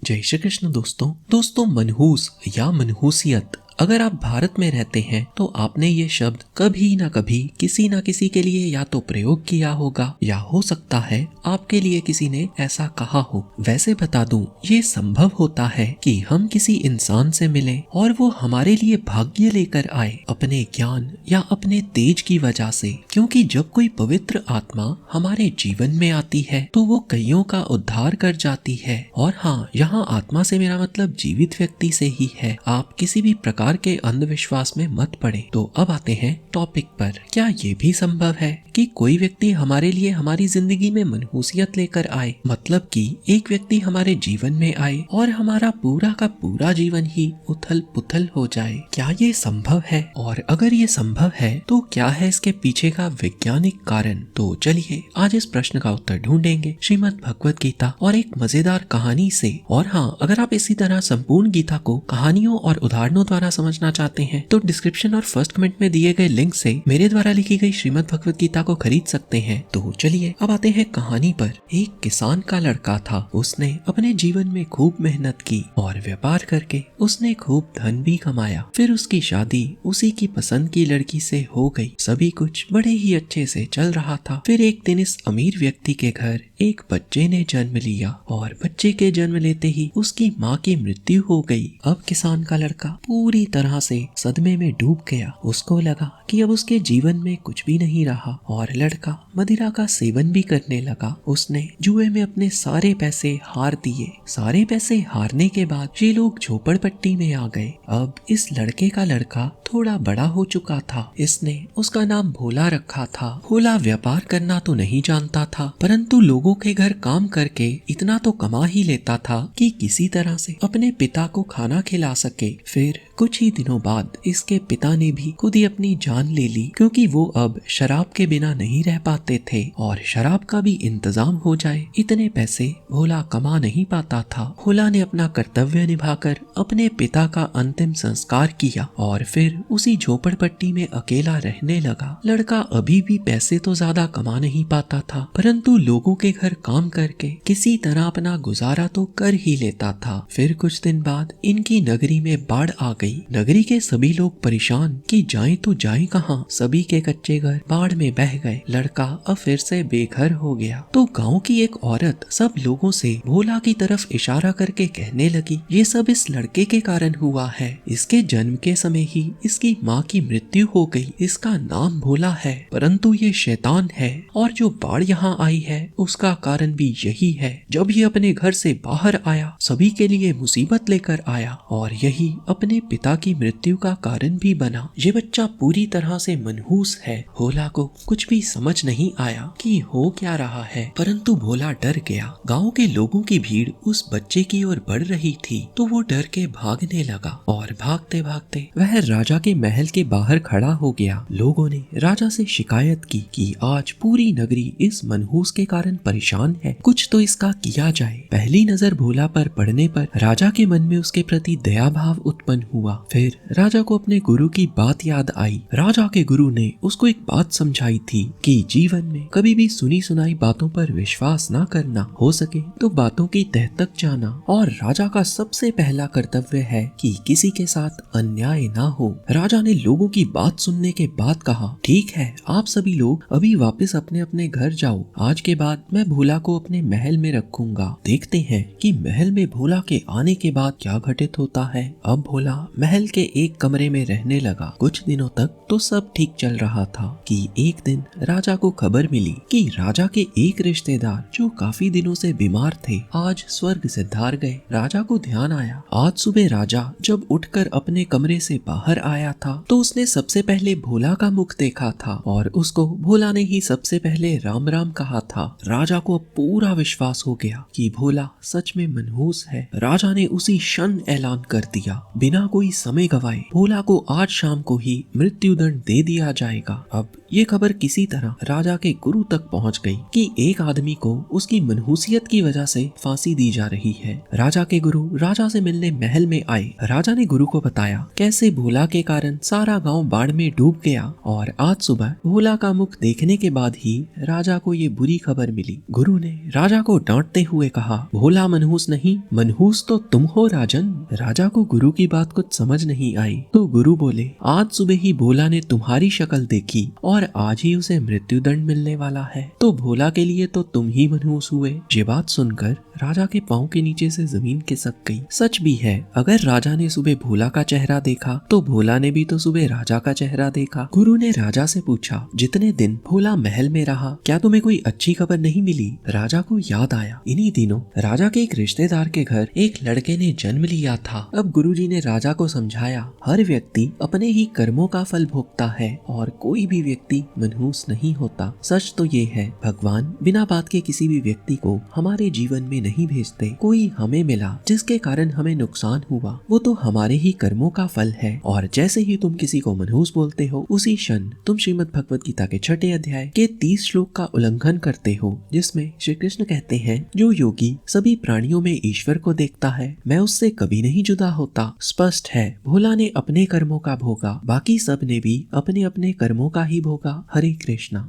जय श्री कृष्ण दोस्तों मनहूस या मनहूसियत अगर आप भारत में रहते हैं तो आपने ये शब्द कभी ना कभी किसी ना किसी के लिए या तो प्रयोग किया होगा या हो सकता है आपके लिए किसी ने ऐसा कहा हो। वैसे बता दूं, ये संभव होता है कि हम किसी इंसान से मिलें और वो हमारे लिए भाग्य लेकर आए अपने ज्ञान या अपने तेज की वजह से, क्योंकि जब कोई पवित्र आत्मा हमारे जीवन में आती है तो वो कईयों का उद्धार कर जाती है। और हाँ, यहाँ आत्मा से मेरा मतलब जीवित व्यक्ति से ही है। आप किसी भी प्रकार के अंधविश्वास में मत पड़े। तो अब आते हैं टॉपिक पर। क्या ये भी संभव है कि कोई व्यक्ति हमारे लिए हमारी जिंदगी में मनहूसियत लेकर आए, मतलब कि एक व्यक्ति हमारे जीवन में आए और हमारा पूरा का पूरा जीवन ही उथल पुथल हो जाए? क्या ये संभव है? और अगर ये संभव है तो क्या है इसके पीछे का वैज्ञानिक कारण? तो चलिए आज इस प्रश्न का उत्तर ढूंढेंगे श्रीमद् भगवत गीता और एक मजेदार कहानी से। और हाँ, अगर आप इसी तरह संपूर्ण गीता को कहानियों और उदाहरणों द्वारा समझना चाहते हैं तो डिस्क्रिप्शन और फर्स्ट कमेंट में दिए गए लिंक से मेरे द्वारा लिखी गई श्रीमद् भगवत गीता को खरीद सकते हैं। तो चलिए अब आते हैं कहानी पर। एक किसान का लड़का था। उसने अपने जीवन में खूब मेहनत की और व्यापार करके उसने खूब धन भी कमाया। फिर उसकी शादी उसी की पसंद की लड़की से हो गई। सभी कुछ बड़े ही अच्छे से चल रहा था। फिर एक दिन इस अमीर व्यक्ति के घर एक बच्चे ने जन्म लिया और बच्चे के जन्म लेते ही उसकी माँ की मृत्यु हो गई। अब किसान का लड़का पूरी तरह से सदमे में डूब गया। उसको लगा कि अब उसके जीवन में कुछ भी नहीं रहा और लड़का मदिरा का सेवन भी करने लगा। उसने जुए में अपने सारे पैसे हार दिए। सारे पैसे हारने के बाद ये लोग झोपड़पट्टी में आ गए। अब इस लड़के का लड़का थोड़ा बड़ा हो चुका था। इसने उसका नाम भोला रखा था। भोला व्यापार करना तो नहीं जानता था, परंतु लोगों के घर काम करके इतना तो कमा ही लेता था कि किसी तरह से अपने पिता को खाना खिला सके। फिर कुछ ही दिनों बाद इसके पिता ने भी खुद ही अपनी जान ले ली, क्योंकि वो अब शराब के बिना नहीं रह पाते थे और शराब का भी इंतजाम हो जाए इतने पैसे भोला कमा नहीं पाता था। भोला ने अपना कर्तव्य निभाकर अपने पिता का अंतिम संस्कार किया और फिर उसी झोपड़पट्टी में अकेला रहने लगा। लड़का अभी भी पैसे तो ज्यादा कमा नहीं पाता था, परंतु लोगों के घर काम करके किसी तरह अपना गुजारा तो कर ही लेता था। फिर कुछ दिन बाद इनकी नगरी में बाढ़ आ गई। नगरी के सभी लोग परेशान कि जाएं तो जाएं कहां। सभी के कच्चे घर बाढ़ में बह गए। लड़का अब फिर से बेघर हो गया। तो गांव की एक औरत सब लोगों से भोला की तरफ इशारा करके कहने लगी, ये सब इस लड़के के कारण हुआ है। इसके जन्म के समय ही इसकी माँ की मृत्यु हो गई। इसका नाम भोला है, परंतु ये शैतान है और जो बाढ़ यहाँ आई है उसका कारण भी यही है। जब ये अपने घर से बाहर आया सभी के लिए मुसीबत लेकर आया और यही अपने पिता की मृत्यु का कारण भी बना। ये बच्चा पूरी तरह से मनहूस है। भोला को कुछ भी समझ नहीं आया कि हो क्या रहा है, परंतु भोला डर गया। गांव के लोगों की भीड़ उस बच्चे की ओर बढ़ रही थी तो वो डर के भागने लगा और भागते भागते वह राजा के महल के बाहर खड़ा हो गया। लोगों ने राजा से शिकायत की कि आज पूरी नगरी इस मनहूस के कारण परेशान है, कुछ तो इसका किया जाए। पहली नजर भोला पर पड़ने पर राजा के मन में उसके प्रति दया भाव उत्पन्न हुआ। फिर राजा को अपने गुरु की बात याद आई। राजा के गुरु ने उसको एक बात समझाई थी कि जीवन में कभी भी सुनी सुनाई बातों पर विश्वास ना करना, हो सके तो बातों की तह तक जाना। और राजा का सबसे पहला कर्तव्य है कि किसी के साथ अन्याय ना हो। राजा ने लोगों की बात सुनने के बाद कहा, ठीक है, आप सभी लोग अभी वापस अपने अपने घर जाओ। आज के बाद मैं भोला को अपने महल में रखूंगा। देखते हैं कि महल में भोला के आने के बाद क्या घटित होता है। अब भोला महल के एक कमरे में रहने लगा। कुछ दिनों तक तो सब ठीक चल रहा था कि एक दिन राजा को खबर मिली कि राजा के एक रिश्तेदार जो काफी दिनों से बीमार थे आज स्वर्ग सिधार गए। राजा को ध्यान आया। आज सुबह राजा जब उठकर अपने कमरे से बाहर आया था तो उसने सबसे पहले भोला का मुख देखा था और उसको भोला ने ही सबसे पहले राम राम कहा था। राजा को अब पूरा विश्वास हो गया कि भोला सच में मनहूस है। राजा ने उसी क्षण ऐलान कर दिया, बिना कोई समय गवाए भोला को आज शाम को ही मृत्यु दंड दे दिया जाएगा। अब ये खबर किसी तरह राजा के गुरु तक पहुंच गई कि एक आदमी को उसकी मनहूसियत की वजह से फांसी दी जा रही है। राजा के गुरु राजा से मिलने महल में आए। राजा ने गुरु को बताया कैसे भोला के कारण सारा गांव बाढ़ में डूब गया और आज सुबह भोला का मुख देखने के बाद ही राजा को ये बुरी खबर मिली। गुरु ने राजा को डांटते हुए कहा, भोला मनहूस नहीं, मनहूस तो तुम हो राजन। राजा को गुरु की बात कुछ समझ नहीं आई तो गुरु बोले, आज सुबह ही भोला ने तुम्हारी शक्ल देखी और आज ही उसे मृत्यु दंड मिलने वाला है, तो भोला के लिए तो तुम ही मनहूस हुए। ये बात सुनकर राजा के पांव के नीचे से जमीन खिसक गई। सच भी है, अगर राजा ने सुबह भोला का चेहरा देखा तो भोला ने भी तो सुबह राजा का चेहरा देखा। गुरु ने राजा से पूछा, जितने दिन भोला महल में रहा क्या तुम्हें कोई अच्छी खबर नहीं मिली? राजा को याद आया, इन्हीं दिनों राजा के एक रिश्तेदार के घर एक लड़के ने जन्म लिया था। अब गुरुजी ने राजा को समझाया, हर व्यक्ति अपने ही कर्मों का फल भोगता है और कोई भी व्यक्ति मनहूस नहीं होता। सच तो ये है, भगवान बिना बात के किसी भी व्यक्ति को हमारे जीवन में नहीं भेजते। कोई हमें मिला जिसके कारण हमें नुकसान हुआ, वो तो हमारे ही कर्मों का फल है। और जैसे ही तुम किसी को मनहूस बोलते हो, उसी क्षण तुम श्रीमद् भगवत गीता के 6 अध्याय के 30 श्लोक का उल्लंघन करते हो, जिसमें श्री कृष्ण कहते हैं, जो योगी सभी प्राणियों में ईश्वर को देखता है, मैं उससे कभी नहीं जुदा होता। स्पष्ट है, भोला ने अपने कर्मों का भोगा, बाकी सब ने भी अपने अपने कर्मों का ही भोगा। हरे कृष्णा।